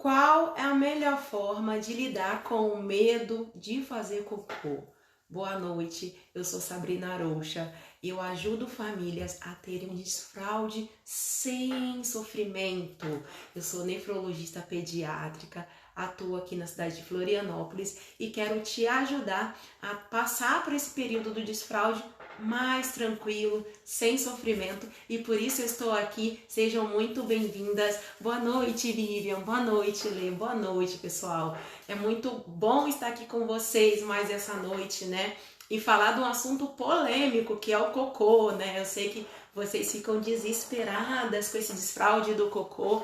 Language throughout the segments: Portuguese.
Qual é a melhor forma de lidar com o medo de fazer cocô? Boa noite, eu sou Sabrina Aroucha e eu ajudo famílias a terem um desfraude sem sofrimento. Eu sou nefrologista pediátrica, atuo aqui na cidade de Florianópolis e quero te ajudar a passar por esse período do desfraude mais tranquilo, sem sofrimento, e por isso eu estou aqui. Sejam muito bem-vindas. Boa noite, Vivian. Boa noite, Lê. Boa noite, pessoal. É muito bom estar aqui com vocês mais essa noite, né? E falar de um assunto polêmico que é o cocô, né? Eu sei que vocês ficam desesperadas com esse desfraude do cocô,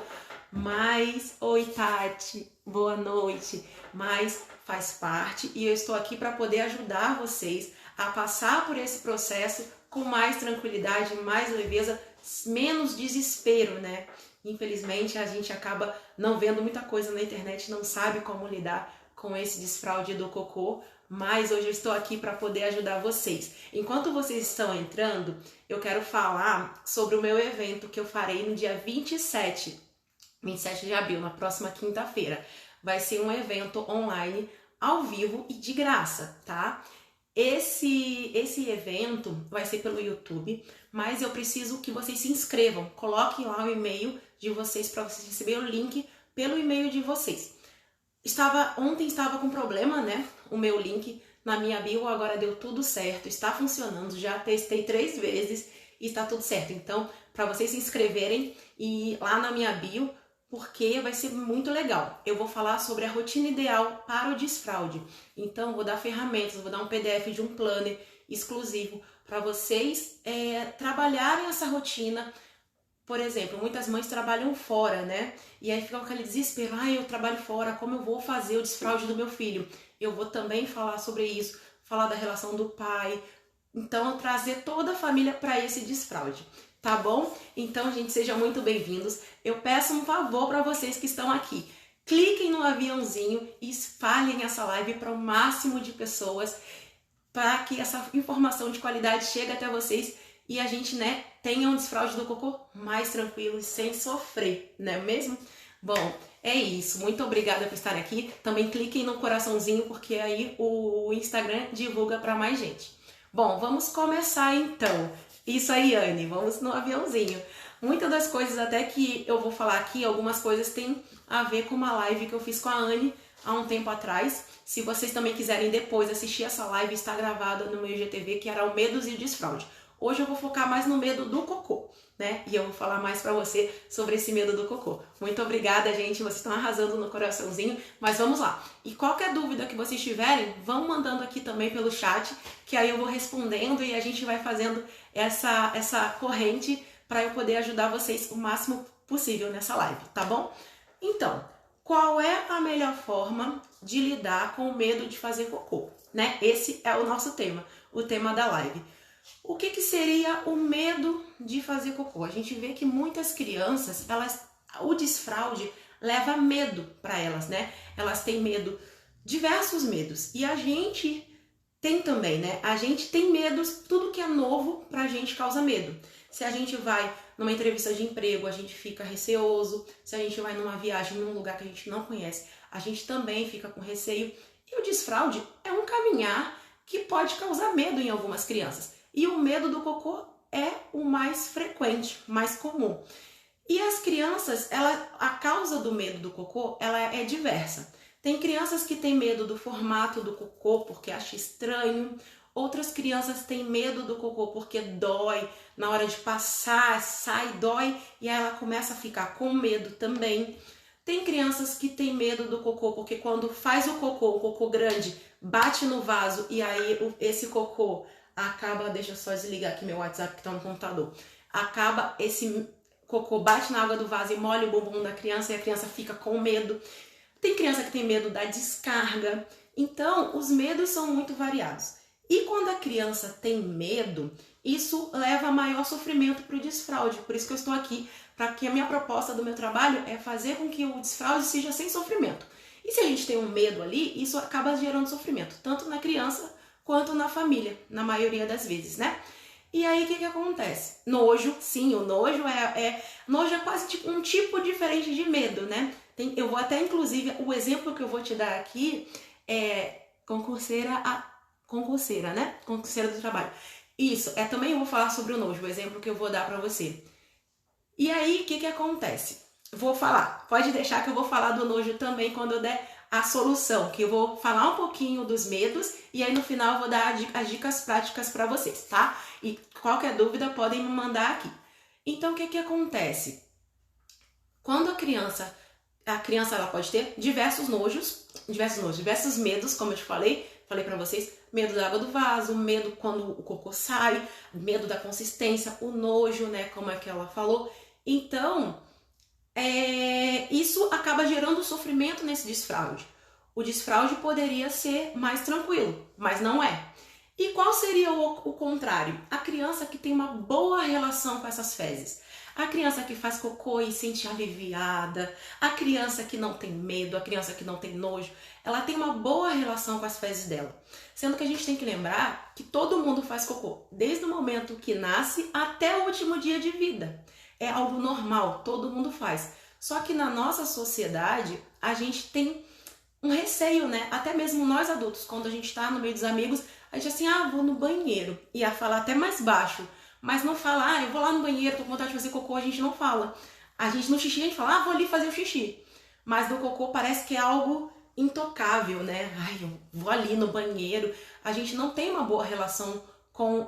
mas, oi, Tati, boa noite. Mas faz parte e eu estou aqui para poder ajudar vocês a passar por esse processo com mais tranquilidade, mais leveza, menos desespero, né? Infelizmente, a gente acaba não vendo muita coisa na internet, não sabe como lidar com esse desfraude do cocô, mas hoje eu estou aqui para poder ajudar vocês. Enquanto vocês estão entrando, eu quero falar sobre o meu evento que eu farei no dia 27 de abril, na próxima quinta-feira. Vai ser um evento online, ao vivo e de graça, tá? Esse evento vai ser pelo YouTube, mas eu preciso que vocês se inscrevam. Coloquem lá o e-mail de vocês para vocês receberem o link pelo e-mail de vocês. Ontem estava com problema, né? O meu link na minha bio, agora deu tudo certo, está funcionando, já testei 3 vezes e está tudo certo. Então, para vocês se inscreverem e lá na minha bio, porque vai ser muito legal. Eu vou falar sobre a rotina ideal para o desfraude. Então, vou dar ferramentas, vou dar um PDF de um planner exclusivo para vocês trabalharem essa rotina. Por exemplo, muitas mães trabalham fora, né? E aí fica aquele desespero, eu trabalho fora, como eu vou fazer o desfraude do meu filho? Eu vou também falar sobre isso, falar da relação do pai. Então, trazer toda a família para esse desfraude. Tá bom? Então, gente, sejam muito bem-vindos. Eu peço um favor para vocês que estão aqui. Cliquem no aviãozinho e espalhem essa live para o máximo de pessoas, para que essa informação de qualidade chegue até vocês e a gente, né, tenha um desfraude do cocô mais tranquilo e sem sofrer, não é mesmo? Bom, é isso. Muito obrigada por estar aqui. Também cliquem no coraçãozinho, porque aí o Instagram divulga para mais gente. Bom, vamos começar então. Isso aí, Anne, vamos no aviãozinho. Muitas das coisas até que eu vou falar aqui, algumas coisas têm a ver com uma live que eu fiz com a Anne há um tempo atrás. Se vocês também quiserem depois assistir essa live, está gravada no meu IGTV, que era o Medos e o Desfraude. Hoje eu vou focar mais no medo do cocô, né? E eu vou falar mais pra você sobre esse medo do cocô. Muito obrigada, gente. Vocês estão arrasando no coraçãozinho. Mas vamos lá. E qualquer dúvida que vocês tiverem, vão mandando aqui também pelo chat, que aí eu vou respondendo e a gente vai fazendo essa corrente para eu poder ajudar vocês o máximo possível nessa live, tá bom? Então, qual é a melhor forma de lidar com o medo de fazer cocô, né? Esse é o nosso tema, o tema da live. O que seria o medo de fazer cocô? A gente vê que muitas crianças, o desfraude leva medo para elas, né? Elas têm medo, diversos medos. E a gente tem também, né? A gente tem medos, tudo que é novo pra gente causa medo. Se a gente vai numa entrevista de emprego, a gente fica receoso. Se a gente vai numa viagem num lugar que a gente não conhece, a gente também fica com receio. E o desfraude é um caminhar que pode causar medo em algumas crianças. E o medo do cocô é o mais frequente, mais comum. E as crianças, a causa do medo do cocô, ela é diversa. Tem crianças que têm medo do formato do cocô porque acham estranho. Outras crianças têm medo do cocô porque dói. Na hora de passar, sai, dói e aí ela começa a ficar com medo também. Tem crianças que têm medo do cocô porque quando faz o cocô grande, bate no vaso e aí esse cocô acaba, deixa eu só desligar aqui meu WhatsApp que tá no computador, acaba esse cocô, bate na água do vaso e molha o bumbum da criança e a criança fica com medo. Tem criança que tem medo da descarga. Então, os medos são muito variados. E quando a criança tem medo, isso leva a maior sofrimento para o desfraude. Por isso que eu estou aqui, para que a minha proposta do meu trabalho é fazer com que o desfraude seja sem sofrimento. E se a gente tem um medo ali, isso acaba gerando sofrimento, tanto na criança quanto na família, na maioria das vezes, né? E aí, o que acontece? Nojo, sim, o nojo nojo é quase tipo um tipo diferente de medo, né? Eu vou até, inclusive, o exemplo que eu vou te dar aqui é concurseira, né? Concurseira do trabalho. Isso, também eu vou falar sobre o nojo, o exemplo que eu vou dar pra você. E aí, o que acontece? Vou falar, pode deixar que eu vou falar do nojo também quando eu der a solução, que eu vou falar um pouquinho dos medos e aí no final eu vou dar as dicas práticas para vocês, tá? E qualquer dúvida podem me mandar aqui. Então, o que acontece? Quando a criança ela pode ter diversos medos, como eu te falei para vocês, medo da água do vaso, medo quando o cocô sai, medo da consistência, o nojo, né, como é que ela falou. Então, isso acaba gerando sofrimento nesse desfraude. O desfraude poderia ser mais tranquilo, mas não é. E qual seria o contrário? A criança que tem uma boa relação com essas fezes. A criança que faz cocô e sente aliviada, a criança que não tem medo, a criança que não tem nojo, ela tem uma boa relação com as fezes dela. Sendo que a gente tem que lembrar que todo mundo faz cocô, desde o momento que nasce até o último dia de vida. É algo normal, todo mundo faz. Só que na nossa sociedade, a gente tem um receio, né? Até mesmo nós adultos, quando a gente tá no meio dos amigos, a gente assim, vou no banheiro. Ia falar até mais baixo. Mas não fala, eu vou lá no banheiro, tô com vontade de fazer cocô, a gente não fala. A gente no xixi, a gente fala, vou ali fazer o xixi. Mas no cocô parece que é algo intocável, né? Eu vou ali no banheiro. A gente não tem uma boa relação com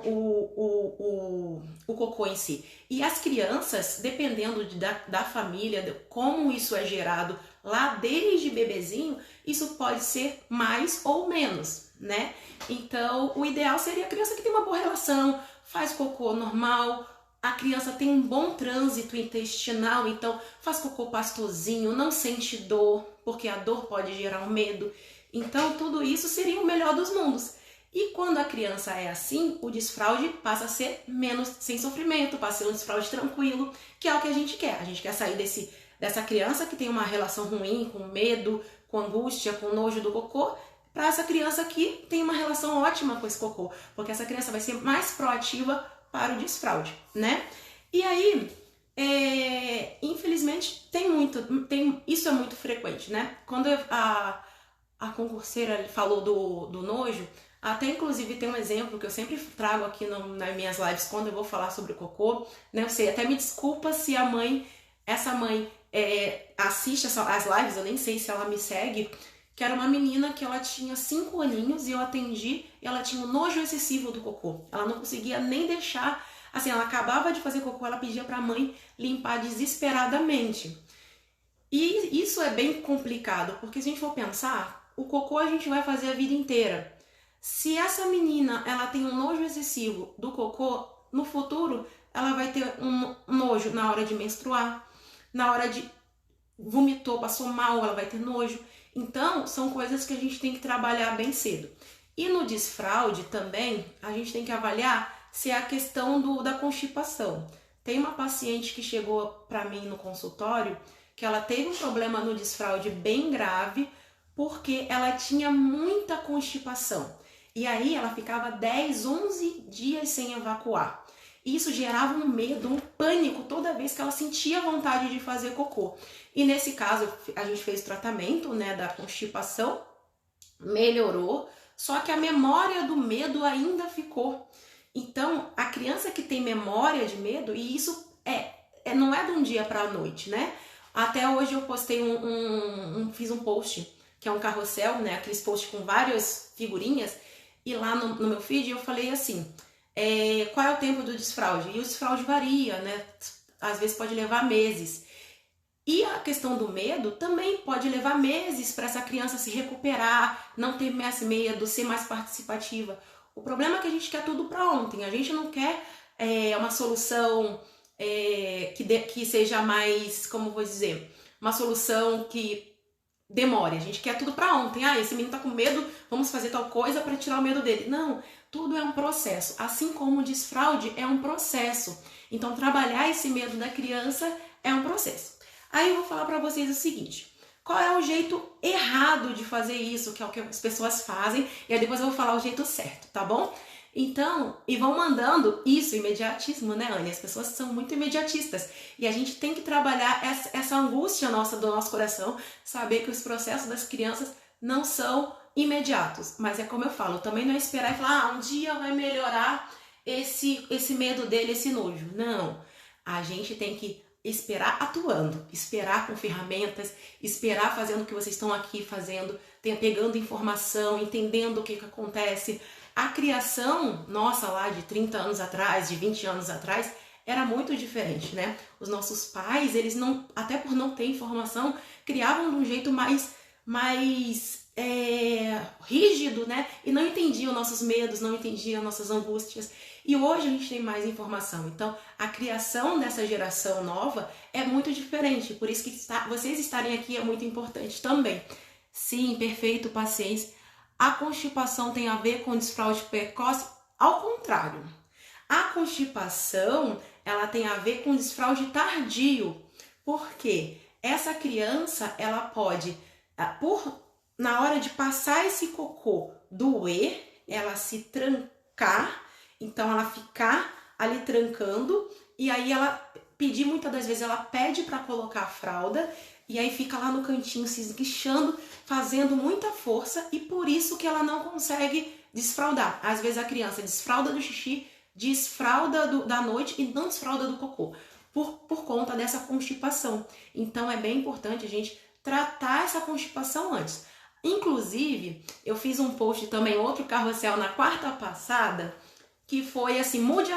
o cocô em si. E as crianças, dependendo da família, de como isso é gerado lá desde bebezinho, isso pode ser mais ou menos, né? Então, o ideal seria a criança que tem uma boa relação, faz cocô normal, a criança tem um bom trânsito intestinal, então faz cocô pastosinho, não sente dor, porque a dor pode gerar um medo. Então, tudo isso seria o melhor dos mundos. E quando a criança é assim, o desfraude passa a ser menos sem sofrimento, passa a ser um desfraude tranquilo, que é o que a gente quer. A gente quer sair dessa criança que tem uma relação ruim, com medo, com angústia, com nojo do cocô, para essa criança que tem uma relação ótima com esse cocô, porque essa criança vai ser mais proativa para o desfraude, né? E aí, infelizmente, isso é muito frequente, né? Quando a concurseira falou do nojo, até inclusive tem um exemplo que eu sempre trago aqui nas minhas lives quando eu vou falar sobre o cocô, né? Eu sei, até me desculpa se essa mãe assiste as lives, eu nem sei se ela me segue, que era uma menina que ela tinha 5 aninhos e eu atendi e ela tinha um nojo excessivo do cocô. Ela não conseguia nem deixar, assim, ela acabava de fazer cocô, ela pedia pra mãe limpar desesperadamente. E isso é bem complicado, porque se a gente for pensar, o cocô a gente vai fazer a vida inteira. Se essa menina ela tem um nojo excessivo do cocô, no futuro ela vai ter um nojo na hora de menstruar, na hora de vomitou, passou mal, ela vai ter nojo. Então, são coisas que a gente tem que trabalhar bem cedo. E no desfraude também, a gente tem que avaliar se é a questão da constipação. Tem uma paciente que chegou para mim no consultório que ela teve um problema no desfraude bem grave porque ela tinha muita constipação. E aí ela ficava 10, 11 dias sem evacuar. Isso gerava um medo, um pânico toda vez que ela sentia vontade de fazer cocô. E nesse caso a gente fez tratamento, né, da constipação, melhorou, só que a memória do medo ainda ficou. Então a criança que tem memória de medo, e isso não é de um dia para a noite, né? Até hoje eu postei fiz um post, que é um carrossel, né, aqueles posts com várias figurinhas, e lá no meu feed eu falei assim, qual é o tempo do desfraude? E o desfraude varia, né? Às vezes pode levar meses. E a questão do medo também pode levar meses para essa criança se recuperar, não ter mais medo, ser mais participativa. O problema é que a gente quer tudo para ontem. A gente não quer uma solução que seja mais, como vou dizer, uma solução que demore. A gente quer tudo para ontem. Esse menino tá com medo, vamos fazer tal coisa para tirar o medo dele. Não, tudo é um processo. Assim como o desfraude é um processo. Então, trabalhar esse medo da criança é um processo. Aí eu vou falar para vocês o seguinte, qual é o jeito errado de fazer isso, que é o que as pessoas fazem, e aí depois eu vou falar o jeito certo, tá bom? Então, e vão mandando isso, imediatismo, né, Anne? As pessoas são muito imediatistas. E a gente tem que trabalhar essa angústia nossa do nosso coração, saber que os processos das crianças não são imediatos. Mas é como eu falo, também não é esperar e falar, um dia vai melhorar esse medo dele, esse nojo. Não. A gente tem que esperar atuando, esperar com ferramentas, esperar fazendo o que vocês estão aqui fazendo, pegando informação, entendendo o que acontece. A criação nossa lá de 30 anos atrás, de 20 anos atrás, era muito diferente, né? Os nossos pais, eles não, até por não ter informação, criavam de um jeito mais rígido, né? E não entendiam nossos medos, não entendiam nossas angústias. E hoje a gente tem mais informação. Então, a criação dessa geração nova é muito diferente. Por isso que vocês estarem aqui é muito importante também. Sim, perfeito, paciência. A constipação tem a ver com desfraude precoce? Ao contrário. A constipação, ela tem a ver com desfraude tardio. Por quê? Essa criança, ela pode, na hora de passar esse cocô, doer, ela se trancar, então ela ficar ali trancando, e aí ela pedir, muitas das vezes ela pede para colocar a fralda, e aí fica lá no cantinho se esguichando, fazendo muita força, e por isso que ela não consegue desfraldar. Às vezes a criança desfralda do xixi, desfralda da noite e não desfralda do cocô, por conta dessa constipação. Então é bem importante a gente tratar essa constipação antes. Inclusive, eu fiz um post também, outro carrossel na quarta passada, que foi assim, mude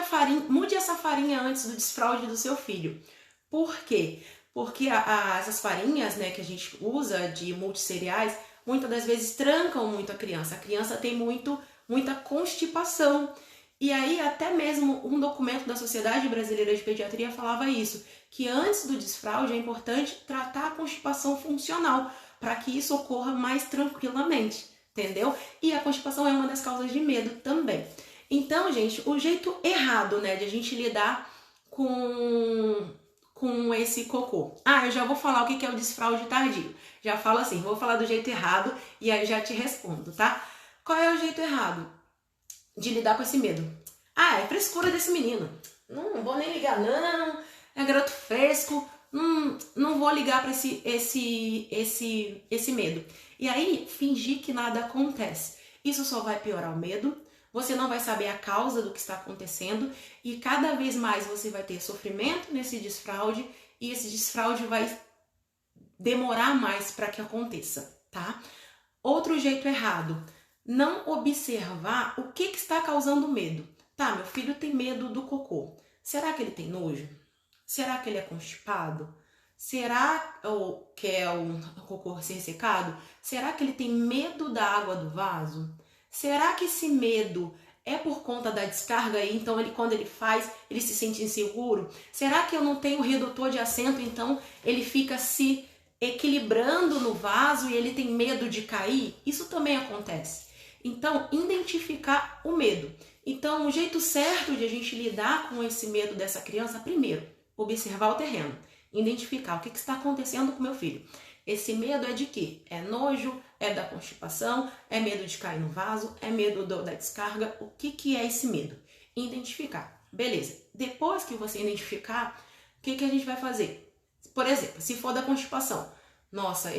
essa farinha antes do desfraude do seu filho. Por quê? Porque essas farinhas, né, que a gente usa de multissereais, muitas das vezes trancam muito a criança. A criança tem muita constipação. E aí até mesmo um documento da Sociedade Brasileira de Pediatria falava isso, que antes do desfraude é importante tratar a constipação funcional, para que isso ocorra mais tranquilamente, entendeu? E a constipação é uma das causas de medo também. Então, gente, o jeito errado, né, de a gente lidar com esse cocô. Eu já vou falar o que é o desfraude tardio. Já falo assim, vou falar do jeito errado e aí já te respondo, tá? Qual é o jeito errado de lidar com esse medo? É frescura desse menino. Não vou nem ligar, não. É garoto fresco. Não vou ligar para esse medo. E aí, fingir que nada acontece. Isso só vai piorar o medo. Você não vai saber a causa do que está acontecendo. E cada vez mais você vai ter sofrimento nesse desfraude. E esse desfraude vai demorar mais para que aconteça, tá? Outro jeito errado. Não observar o que está causando medo. Tá, meu filho tem medo do cocô. Será que ele tem nojo? Será que ele é constipado? Será que é um cocô ressecado? Será que ele tem medo da água do vaso? Será que esse medo é por conta da descarga aí? Então, quando ele faz, ele se sente inseguro? Será que eu não tenho redutor de assento? Então, ele fica se equilibrando no vaso e ele tem medo de cair? Isso também acontece. Então, identificar o medo. Então, o jeito certo de a gente lidar com esse medo dessa criança, primeiro, observar o terreno, identificar o que está acontecendo com meu filho. Esse medo é de quê? É nojo? É da constipação? É medo de cair no vaso? É medo da descarga? O que é esse medo? Identificar. Beleza. Depois que você identificar, o que a gente vai fazer? Por exemplo, se for da constipação, nossa,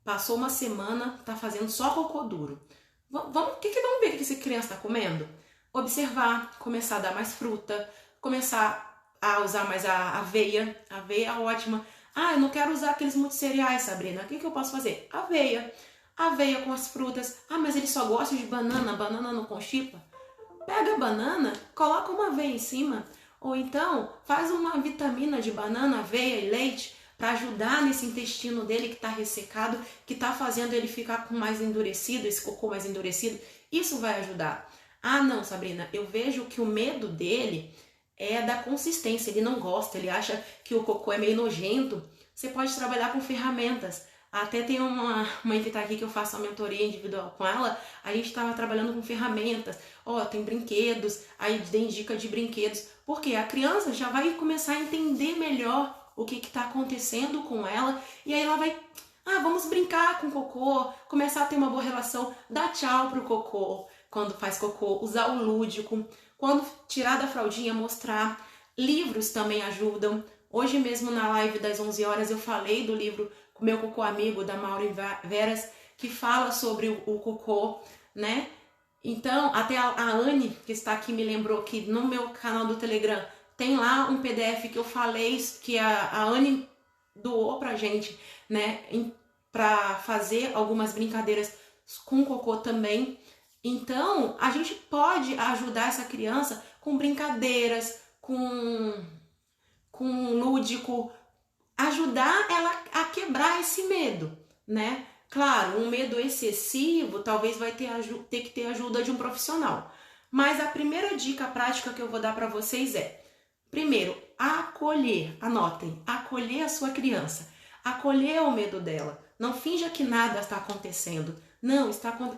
passou uma semana, tá fazendo só cocô duro. Vamos ver o que essa criança está comendo? Observar, começar a dar mais fruta, começar a usar mais a aveia. A aveia é ótima. Eu não quero usar aqueles multissereais, Sabrina. O que eu posso fazer? Aveia. Aveia com as frutas. Mas ele só gosta de banana. Banana não constipa. Pega a banana, coloca uma aveia em cima. Ou então, faz uma vitamina de banana, aveia e leite para ajudar nesse intestino dele que está ressecado, que está fazendo ele ficar com mais endurecido, esse cocô mais endurecido. Isso vai ajudar. Não, Sabrina, eu vejo que o medo dele é da consistência, ele não gosta, ele acha que o cocô é meio nojento. Você pode trabalhar com ferramentas. Até tem uma mãe que está aqui que eu faço a mentoria individual com ela, a gente estava trabalhando com ferramentas. Tem brinquedos, aí tem dica de brinquedos, porque a criança já vai começar a entender melhor o que está acontecendo com ela, e aí ela vai, vamos brincar com o cocô, começar a ter uma boa relação, dar tchau pro cocô, quando faz cocô, usar o lúdico, quando tirar da fraldinha, mostrar. Livros também ajudam. Hoje mesmo na live das 11 horas eu falei do livro Meu Cocô Amigo, da Maureen Veras, que fala sobre o cocô, né? Então, até a Anne, que está aqui, me lembrou que no meu canal do Telegram tem lá um PDF que eu falei, que a Anne doou pra gente, né? Pra fazer algumas brincadeiras com cocô também. Então, a gente pode ajudar essa criança com brincadeiras, com lúdico, ajudar ela a quebrar esse medo, né? Claro, um medo excessivo talvez vai ter que ter ajuda de um profissional. Mas a primeira dica prática que eu vou dar para vocês é, primeiro, acolher, anotem, acolher a sua criança, acolher o medo dela. Não finja que nada está acontecendo. Não,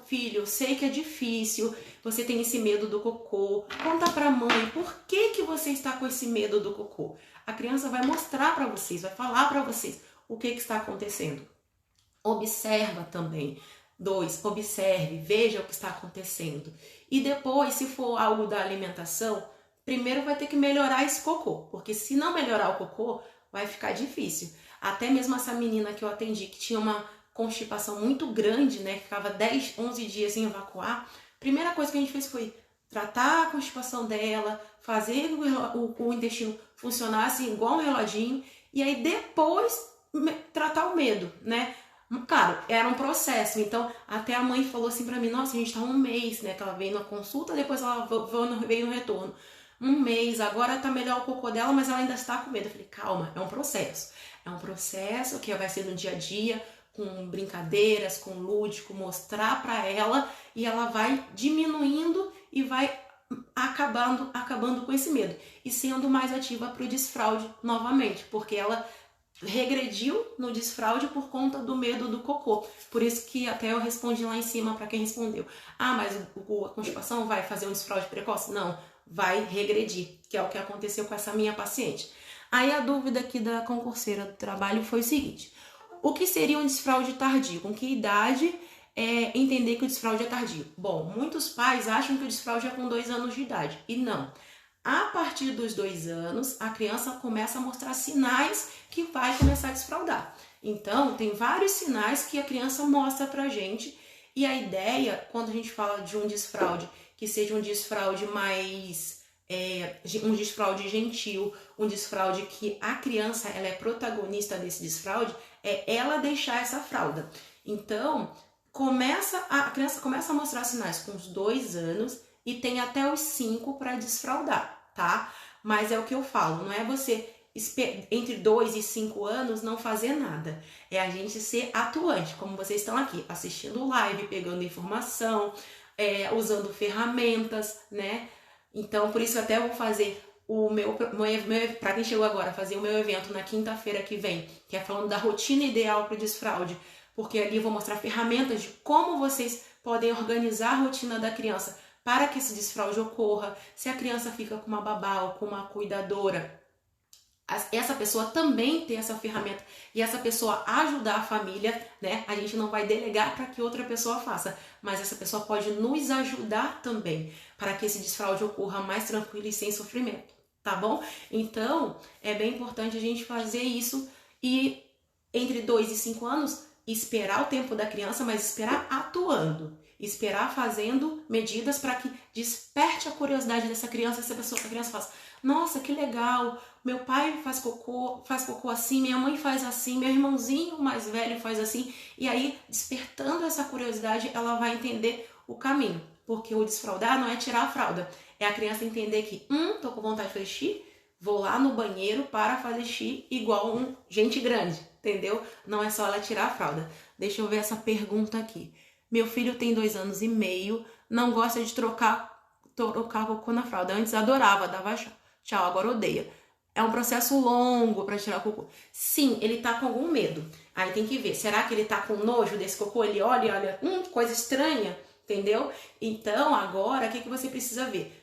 filho, eu sei que é difícil, você tem esse medo do cocô. Conta pra mãe, por que você está com esse medo do cocô? A criança vai mostrar para vocês, vai falar para vocês o que está acontecendo. Observa também. 2, observe, veja o que está acontecendo. E depois, se for algo da alimentação, primeiro vai ter que melhorar esse cocô, porque se não melhorar o cocô, vai ficar difícil. Até mesmo essa menina que eu atendi, que tinha uma constipação muito grande, né, ficava 10, 11 dias sem evacuar, primeira coisa que a gente fez foi tratar a constipação dela, fazer o intestino funcionar assim, igual um reloginho, e aí depois tratar o medo, né? Claro, era um processo, então até a mãe falou assim pra mim, nossa, a gente tá um mês, né, que ela veio na consulta, depois ela veio no retorno. Um mês, agora tá melhor o cocô dela, mas ela ainda está com medo. Eu falei, calma, é um processo. É um processo que vai ser no dia a dia, com brincadeiras, com lúdico, mostrar pra ela, e ela vai diminuindo e vai acabando com esse medo. E sendo mais ativa pro desfraude novamente, porque ela regrediu no desfraude por conta do medo do cocô. Por isso que até eu respondi lá em cima para quem respondeu. Ah, mas a constipação vai fazer um desfraude precoce? Não, vai regredir, que é o que aconteceu com essa minha paciente. Aí a dúvida aqui da concurseira do trabalho foi o seguinte: o que seria um desfraude tardio? Com que idade entender que o desfraude é tardio? Bom, muitos pais acham que o desfraude é com 2 anos de idade, e não. A partir dos 2 anos, a criança começa a mostrar sinais que vai começar a desfraudar. Então, tem vários sinais que a criança mostra pra gente. E a ideia, quando a gente fala de um desfraude, que seja um desfraude mais... um desfraude gentil, um desfraude que a criança ela é protagonista desse desfraude, é ela deixar essa fralda. Então, a criança começa a mostrar sinais com os 2 anos, e tem até os 5 para desfraudar, tá? Mas é o que eu falo, não é você entre 2 e 5 anos não fazer nada. É a gente ser atuante, como vocês estão aqui, assistindo live, pegando informação, usando ferramentas, né? Então, por isso até eu vou fazer o meu para quem chegou agora, fazer o meu evento na quinta-feira que vem, que é falando da rotina ideal para o desfraude, porque ali eu vou mostrar ferramentas de como vocês podem organizar a rotina da criança para que esse desfraude ocorra. Se a criança fica com uma babá ou com uma cuidadora, essa pessoa também tem essa ferramenta e essa pessoa ajudar a família, né? A gente não vai delegar para que outra pessoa faça, mas essa pessoa pode nos ajudar também para que esse desfraude ocorra mais tranquilo e sem sofrimento, tá bom? Então, é bem importante a gente fazer isso e entre 2 e 5 anos, esperar o tempo da criança, mas esperar atuando. Esperar fazendo medidas para que desperte a curiosidade dessa criança, a criança faça, nossa, que legal, meu pai faz cocô assim, minha mãe faz assim, meu irmãozinho mais velho faz assim, e aí, despertando essa curiosidade, ela vai entender o caminho, porque o desfraudar não é tirar a fralda, é a criança entender que, tô com vontade de fazer xixi, vou lá no banheiro para fazer xixi igual gente grande, entendeu? Não é só ela tirar a fralda. Deixa eu ver essa pergunta aqui. Meu filho tem 2 anos e meio, não gosta de trocar cocô na fralda. Antes adorava, dava tchau, agora odeia. É um processo longo para tirar o cocô. Sim, ele tá com algum medo. Aí tem que ver, será que ele tá com nojo desse cocô? Ele olha, coisa estranha, entendeu? Então, agora, o que você precisa ver?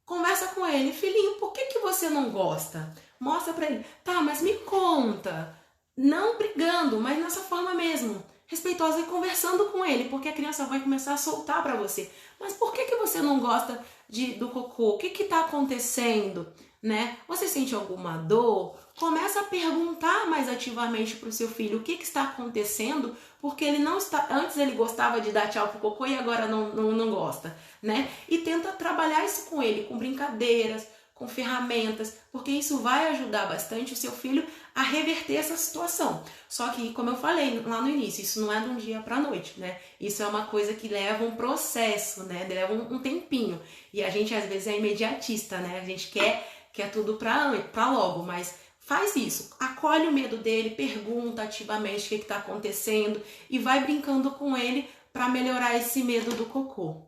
Conversa com ele, filhinho, por que você não gosta? Mostra pra ele. Tá, mas me conta. Não brigando, mas nessa forma mesmo. respeitosa e conversando com ele, porque a criança vai começar a soltar para você. Mas por que você não gosta do cocô? O que está acontecendo? Né? Você sente alguma dor? Começa a perguntar mais ativamente para o seu filho o que está acontecendo, porque ele não está. Antes ele gostava de dar tchau pro cocô e agora não gosta, né? E tenta trabalhar isso com ele, com brincadeiras, com ferramentas, porque isso vai ajudar bastante o seu filho a reverter essa situação. Só que, como eu falei lá no início, isso não é de um dia para a noite, né? Isso é uma coisa que leva um processo, né? Leva um tempinho. E a gente às vezes é imediatista, né? A gente quer tudo para logo, mas faz isso. Acolhe o medo dele, pergunta ativamente o que está acontecendo e vai brincando com ele para melhorar esse medo do cocô.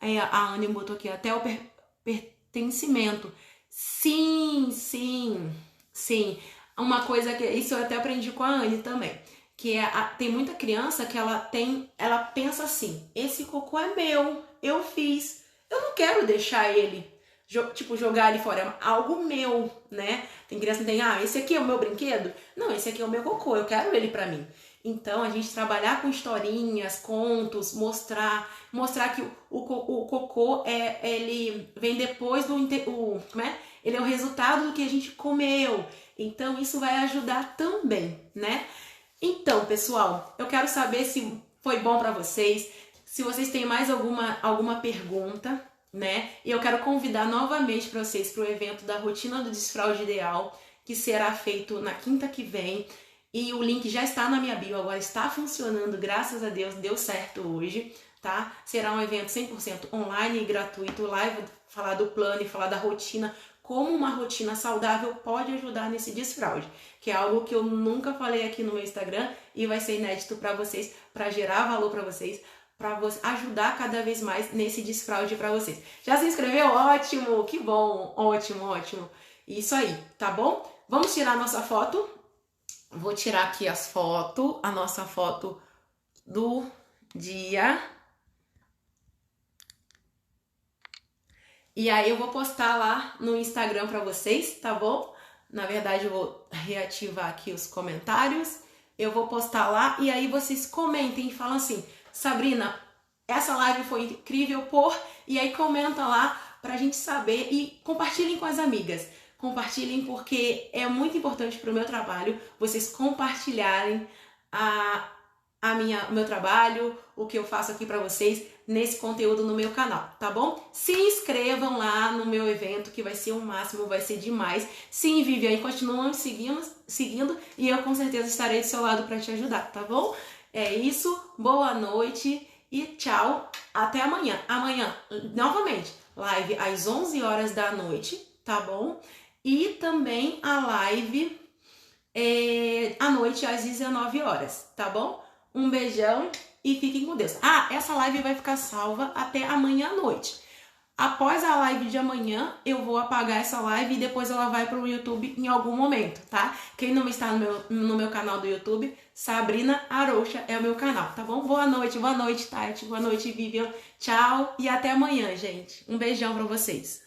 Aí a Anne botou aqui até o pertencimento. Sim. Uma coisa que isso eu até aprendi com a Anne também, que tem muita criança que ela pensa assim: esse cocô é meu, eu fiz, eu não quero deixar ele, tipo, jogar ele fora, é algo meu, né? Tem criança que tem, esse aqui é o meu brinquedo? Não, esse aqui é o meu cocô, eu quero ele pra mim. Então, a gente trabalhar com historinhas, contos, mostrar que o cocô ele vem depois ele é o resultado do que a gente comeu. Então, isso vai ajudar também, né? Então, pessoal, eu quero saber se foi bom para vocês, se vocês têm mais alguma pergunta, né? E eu quero convidar novamente para vocês para o evento da Rotina do Desfraude Ideal, que será feito na quinta que vem. E o link já está na minha bio, agora está funcionando, graças a Deus, deu certo hoje, tá? Será um evento 100% online e gratuito. Lá eu vou falar do plano e falar da rotina, como uma rotina saudável pode ajudar nesse desfraude, que é algo que eu nunca falei aqui no meu Instagram e vai ser inédito para vocês, para gerar valor para vocês, para ajudar cada vez mais nesse desfraude para vocês. Já se inscreveu? Ótimo! Que bom! Ótimo! Isso aí, tá bom? Vamos tirar a nossa foto. Vou tirar aqui a nossa foto do dia. E aí eu vou postar lá no Instagram para vocês, tá bom? Na verdade, eu vou reativar aqui os comentários. Eu vou postar lá e aí vocês comentem e falam assim: Sabrina, essa live foi incrível E aí comenta lá pra gente saber e compartilhem com as amigas. Compartilhem porque é muito importante para o meu trabalho vocês compartilharem o meu trabalho, o que eu faço aqui para vocês nesse conteúdo no meu canal, tá bom? Se inscrevam lá no meu evento que vai ser o máximo, vai ser demais. Sim, Viviane, continuam seguindo e eu com certeza estarei do seu lado para te ajudar, tá bom? É isso, boa noite e tchau, até amanhã. Amanhã, novamente, live às 11 horas da noite, tá bom? E também a live à noite às 19 horas, tá bom? Um beijão e fiquem com Deus. Essa live vai ficar salva até amanhã à noite. Após a live de amanhã, eu vou apagar essa live e depois ela vai para o YouTube em algum momento, tá? Quem não está no meu canal do YouTube, Sabrina Aroucha é o meu canal, tá bom? Boa noite, Tati. Boa noite, Vivian. Tchau e até amanhã, gente. Um beijão para vocês.